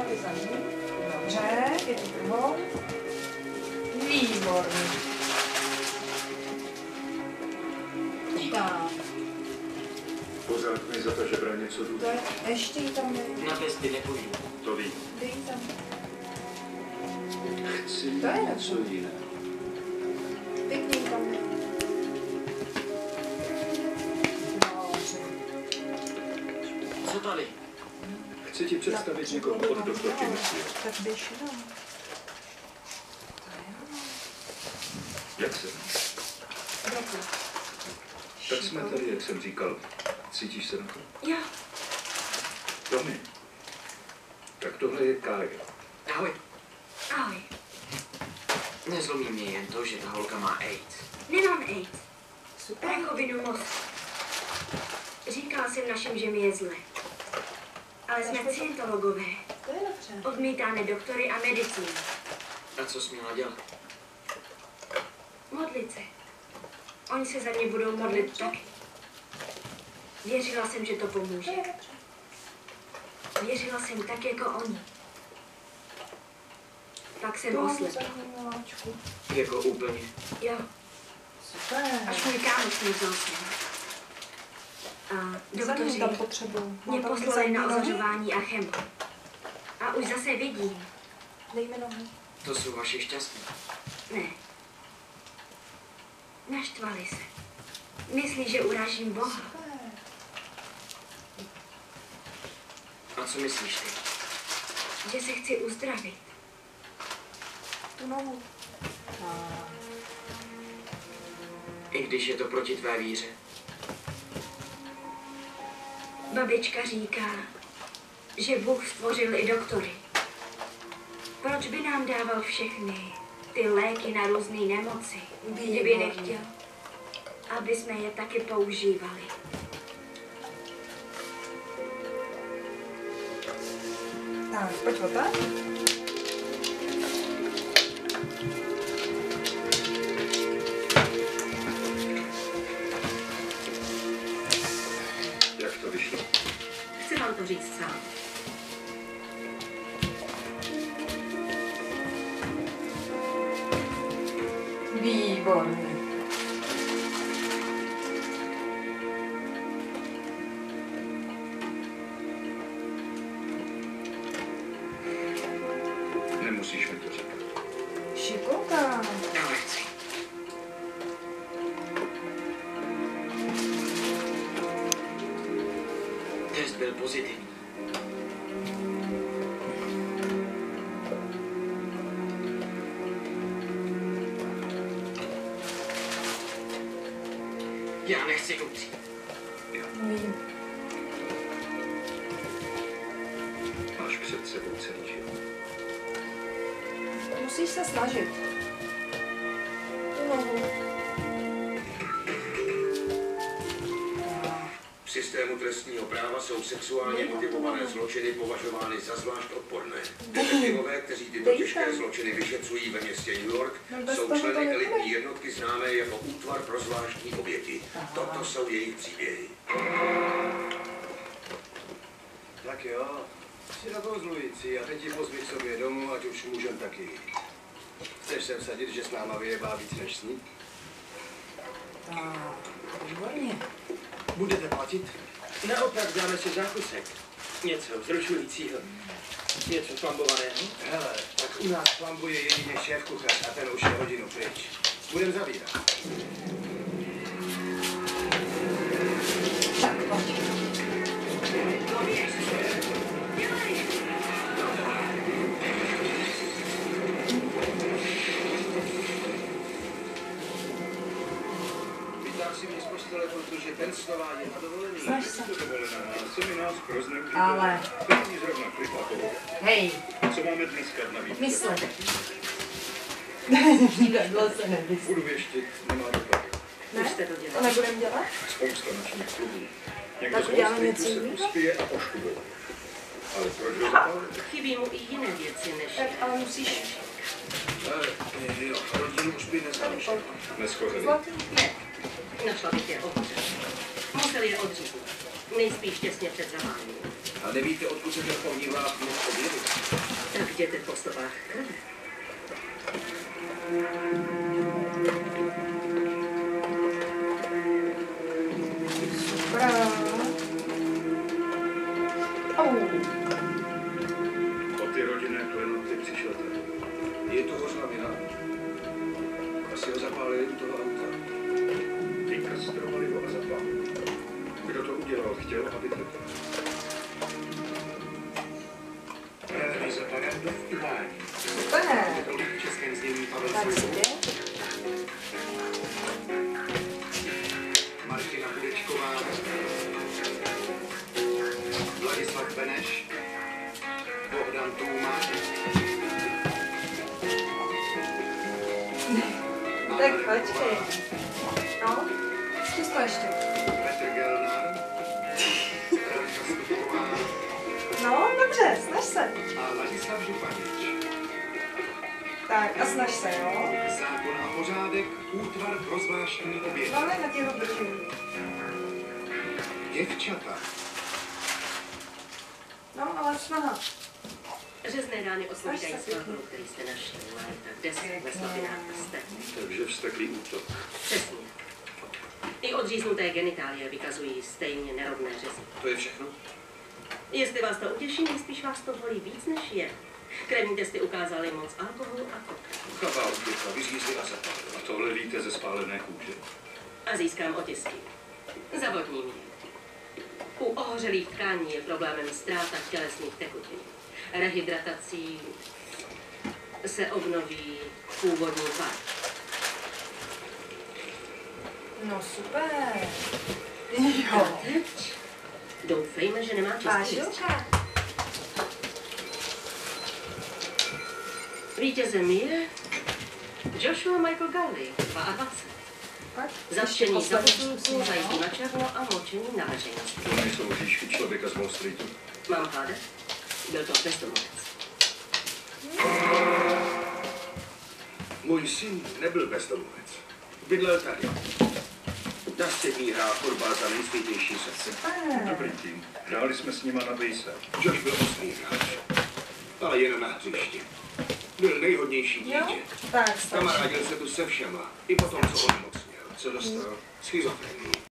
ty za ní. Dobře, je tu druhou. Výborně. Tak. Pořád mi za to, že bral něco důležitého. To je, ještě jí tam dej. Na testy nepůjdu. To vím. Dej jí tam. Chci To je něco jiného. Pěkně jí tam dej. Dobře. Co tady? Chci ti představit někoho od doktorky Messi. Tak běž jenom. Jak jsem? Dobře. Tak jsme tady, jak jsem říkal. Cítíš se na to? Jo. Tomi. Tak tohle je Kája. Ahoj. Ahoj. Nezlomí mě jen to, že ta holka má AIDS. Nemám AIDS. Super. Rakovinu mozku. Říkala jsem našim, že mi je zle. Ale jsme scientologové. To je dobře. Odmítáme doktory a medicínu. A co jsi měla dělat? Modlit se. Oni se za mě budou modlit taky. Věřila jsem, že to pomůže. To je dobře. Věřila jsem tak jako oni. Pak jsem Tu oslepla. za ní, miláčku. Jako úplně. Jo, Super. až můj kámoš mi to osvědčil. A doktoři tam potřebuju. mě poslali na ozařování a chemo. A už zase vidím. Dej mi nohu. To jsou vaše šťastní. Ne. Naštvali se. Myslí, že urážím Boha. Super. A co myslíš ty? Že se chci uzdravit. Tu nohu. I když je to proti tvé víře. Babička říká, že Bůh stvořil i doktory. Proč by nám dával všechny ty léky na různé nemoci, kdyby nechtěl, aby jsme je taky používali? Tak, pojď opat. Jak to vyšlo? Chci vám to říct sám. Výborně. Nemusíš mi to říkat. Šikovná. Já nechci. Test byl pozitivní. Já nechci umřít. Vím. Máš před sebou celý život. Musíš se snažit. Tu nohu. V systému trestního práva jsou sexuálně motivované zločiny považovány za zvlášť odporné. Detektivové, kteří tyto těžké zločiny vyšetřují ve městě New York, jsou členy elitní jednotky známé jako Útvar pro zvláštní oběti. Toto jsou jejich příběhy. Tak jo, jsi rozlující a teď ji pozvi k sobě domů, ať už můžem taky jít. Chceš se vsadit, že s náma vyjebá víc než s ní? Výborně. Budete platit? Naopak dáme si zákusek. Něco vzrušujícího. Něco flambovaného. Hele, tak u nás flambuje jedině šéf kuchař a ten už je hodinu pryč. Budem zavírat. Tak, pojď. Si mě z postele, protože ten Slová je na dovolený. Snaž se. Seminář pro zneužití. Ale. První zrovna klipla toho. Hej, Co máme dneska na výběr? myslet. Takhle se nemyslí. Budu věštit, nemá dopad. Ne? To nebudem dělat? Spousta nočních klubů. Někdo Tak z uděláme Wall něco Streetu se jiného? uspěje a poškubuje. Ale proč ho zapálit? Chybí mu i jiné věci než... Tak ale musíš... Jo, rodinu už by neznáš. Neschořeli. Zlatý. Ne, našla bych je odřez. Musel je odříznout. Nejspíš těsně před zahájením. A nevíte, odkud se ten pomnívák mohl objevit? Tak jděte po stopách krve. Super. O ty rodinné klenoty přišel tady. Je to hořla vina. Asi ho zapálili u toho auta. Vykastrovali ho a zapálili. Kdo to udělal, chtěl, aby to... Televize Barrandov uvádí. Super. V českém znění Pavel Tak Sousou, si Martina Hudečková, Vladislav Beneš, Bohdan Tůma, Tak počkej. No, zkus to ještě. Petr Gelnar, Radka Stuková No, dobře, snaž se. a Ladislav Županič. Tak a snaž se, jo. Zákon a pořádek, útvar pro zvláštní obědy. Máme na těho brky. Děvčata. No, ale snaha. Řezné rány oslovídají Až se svahu, který jste našli. Léta, deset ve slabinách prstech. Takže vzteklý útok. Přesně. I odříznuté genitálie vykazují stejně nerovné řezy. To je všechno? Jestli vás to utěší, nejspíš vás to bolí víc než je. Krevní testy ukázaly moc alkoholu a kokainu. Chabá utěkla, vyřízli a zapálili. A tohle víte ze spálené kůže? A získám otisky. Zavodním je. U ohořelých tkání je problémem ztráta tělesných tekutin. Rehydratací se obnoví původní tvar. No, super. A Jo. teď doufejme, že nemá čistý lístřek. Vážilka. Vítězem je Joshua Michael Gowley, 22. Tak, Zatčení za poslední posilku, zkusíme, zajetí no. na černo a močení na veřejnosti. To nejsou říšky člověka z Wall Streetu. Mám hádat? Byl to bezdomovec. Můj syn nebyl bezdomovec. Bydlel tady. Na střední hrál fotbal za nejsvětější srdce. Super. Dobrý tým. Hráli jsme s nima na bejse. Josh byl ostrý hráč, ale jen na hřišti. Byl nejhodnější Jo? dítě. Tak, stačí. Kamarádil se tu se všema, i potom, co onemocněl. Co dostal? Schizofrenii.